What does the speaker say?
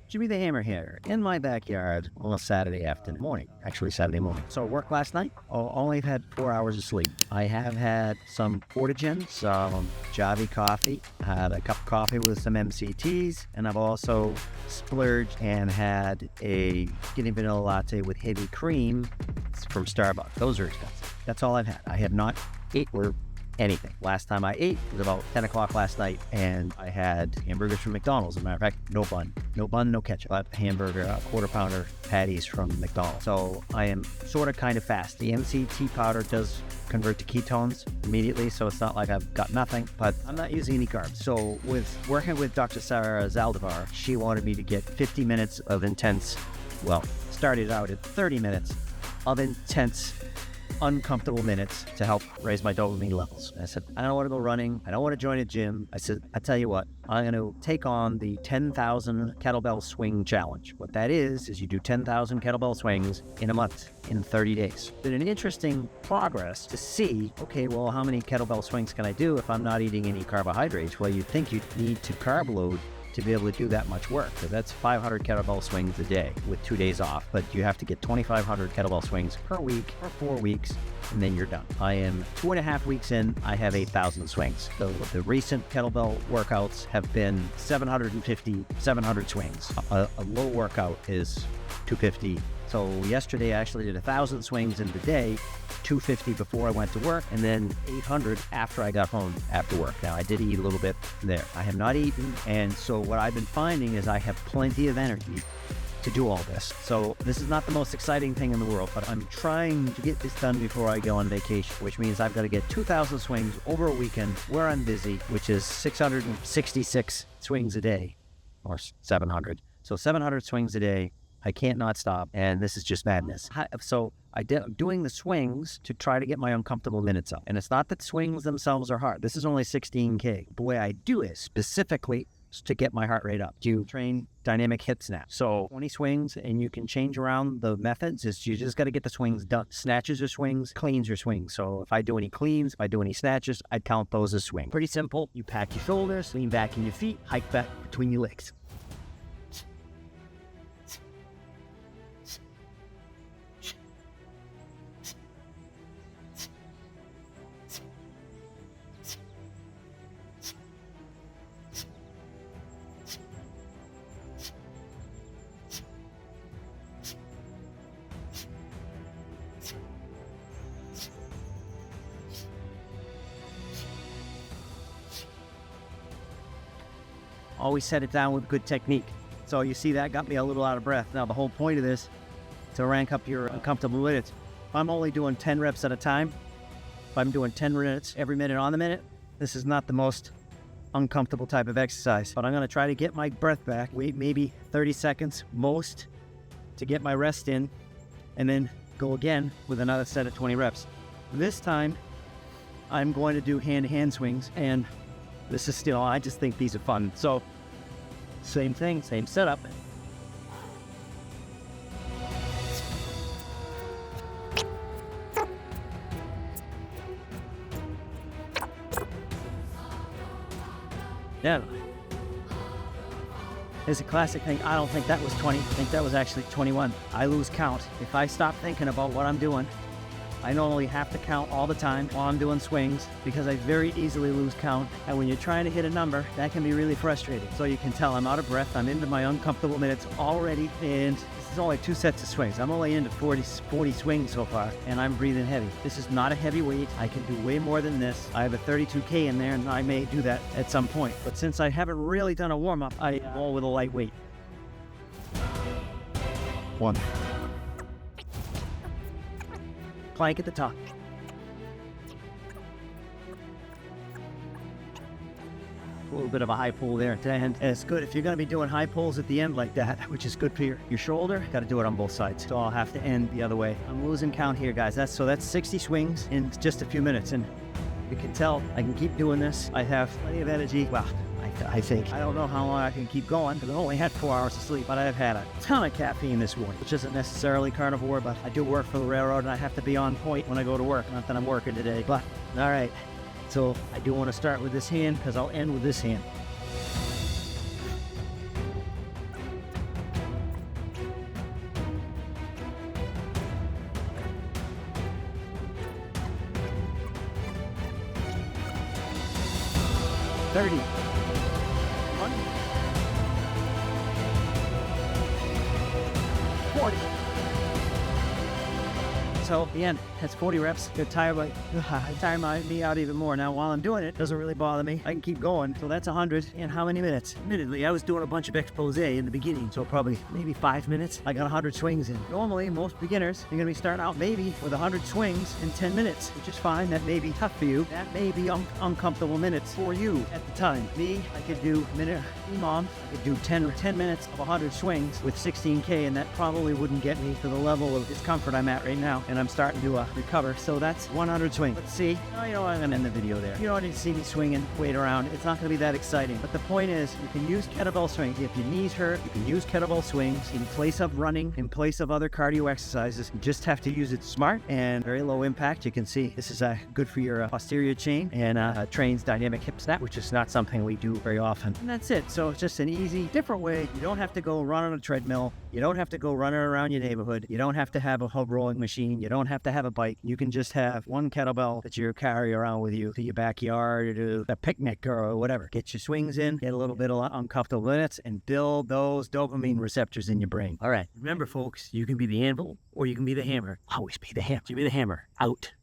Jimmy the Hammer here in my backyard on a Saturday morning. So work last night, only had 4 hours of sleep. I have had some Portagen, some Javi coffee, had a cup of coffee with some MCTs, and I've also splurged and had a skinny vanilla latte with heavy cream from Starbucks. Those are expensive. That's all I've had. I have not ate or anything. Last time I ate was about 10 o'clock last night, and I had hamburgers from McDonald's. As a matter of fact, no bun, no ketchup. I had hamburger, quarter pounder patties from McDonald's. So I am sort of kind of fast. The MCT powder does convert to ketones immediately, so it's not like I've got nothing, but I'm not using any carbs. So with working with Dr. Sarah Zaldivar, she wanted me to get 50 minutes of intense, started out at 30 minutes of intense uncomfortable minutes to help raise my dopamine levels. And I said, I don't want to go running. I don't want to join a gym. I said, I tell you what, I'm going to take on the 10,000 kettlebell swing challenge. What that is you do 10,000 kettlebell swings in a month, in 30 days. It's an interesting progress to see, okay, well, how many kettlebell swings can I do if I'm not eating any carbohydrates? Well, you'd think you'd need to carb load to be able to do that much work. So that's 500 kettlebell swings a day with 2 days off, but you have to get 2,500 kettlebell swings per week for 4 weeks, and then you're done. I am 2.5 weeks in, I have 8,000 swings. So the recent kettlebell workouts have been 750, 700 swings. A low workout is 250. So yesterday I actually did 1,000 swings in the day, 250 before I went to work, and then 800 after I got home after work. Now, I did eat a little bit there. I have not eaten, and so what I've been finding is I have plenty of energy to do all this. So this is not the most exciting thing in the world, but I'm trying to get this done before I go on vacation, which means I've got to get 2,000 swings over a weekend where I'm busy, which is 666 swings a day, or 700. So 700 swings a day. I can't not stop, and this is just madness. So I'm doing the swings to try to get my uncomfortable minutes up. And it's not that swings themselves are hard. This is only 16K. The way I do it specifically is to get my heart rate up. You train dynamic hip snap. So 20 swings, and you can change around the methods. You just got to get the swings done. Snatches or swings, cleans or swings. So if I do any cleans, if I do any snatches, I'd count those as swings. Pretty simple. You pack your shoulders, lean back in your feet, hike back between your legs. Always set it down with good technique. So you see that got me a little out of breath. Now the whole point of this is to rank up your uncomfortable minutes. If I'm only doing 10 reps at a time, if I'm doing 10 minutes every minute on the minute, this is not the most uncomfortable type of exercise. But I'm going to try to get my breath back, wait maybe 30 seconds most to get my rest in, and then go again with another set of 20 reps. This time, I'm going to do hand-to-hand swings, and this is still, I just think these are fun. So, same thing, same setup. Yeah. It's a classic thing. I don't think that was 20. I think that was actually 21. I lose count. If I stop thinking about what I'm doing, I normally have to count all the time while I'm doing swings because I very easily lose count. And when you're trying to hit a number, that can be really frustrating. So you can tell I'm out of breath. I'm into my uncomfortable minutes already. And this is only 2 sets of swings. I'm only into 40 swings so far, and I'm breathing heavy. This is not a heavy weight. I can do way more than this. I have a 32K in there, and I may do that at some point. But since I haven't really done a warm-up, I roll with a light weight. 1. Plank at the top. A little bit of a high pull there at the end. And it's good if you're going to be doing high pulls at the end like that, which is good for your shoulder. Got to do it on both sides. So I'll have to end the other way. I'm losing count here, guys. That's 60 swings in just a few minutes. And you can tell I can keep doing this. I have plenty of energy. Well, I think. I don't know how long I can keep going because I only had 4 hours of sleep, but I've had a ton of caffeine this morning, which isn't necessarily carnivore, but I do work for the railroad and I have to be on point when I go to work. Not that I'm working today, but all right. So I do want to start with this hand because I'll end with this hand. 30. 1. So at the end, that's 40 reps. You're tired, but tire me out even more. Now, while I'm doing it, doesn't really bother me. I can keep going. So that's 100 in how many minutes? Admittedly, I was doing a bunch of expose in the beginning, so probably maybe 5 minutes. I got 100 swings in. Normally, most beginners, you're gonna be starting out maybe with 100 swings in 10 minutes, which is fine. That may be tough for you. That may be uncomfortable minutes for you at the time. Me, I could do I could do 10 minutes of 100 swings with 16K, and that probably wouldn't get me to the level of discomfort I'm at right now. And I'm starting to recover. So that's 100 swings. Let's see. Oh, you know what? I'm going to end the video there. You don't need to see me swinging weight around. It's not going to be that exciting. But the point is, you can use kettlebell swings. If your knees hurt, you can use kettlebell swings in place of running, in place of other cardio exercises. You just have to use it smart and very low impact. You can see this is good for your posterior chain and trains dynamic hip snap, which is not something we do very often. And that's it. So it's just an easy, different way. You don't have to go run on a treadmill. You don't have to go running around your neighborhood. You don't have to have a hub rolling machine. You don't have to have a bike. You can just have one kettlebell that you carry around with you to your backyard or to a picnic or whatever. Get your swings in, get a little bit of uncomfortable minutes, and build those dopamine receptors in your brain. All right. Remember, folks, you can be the anvil or you can be the hammer. Always be the hammer. You be the hammer. Out.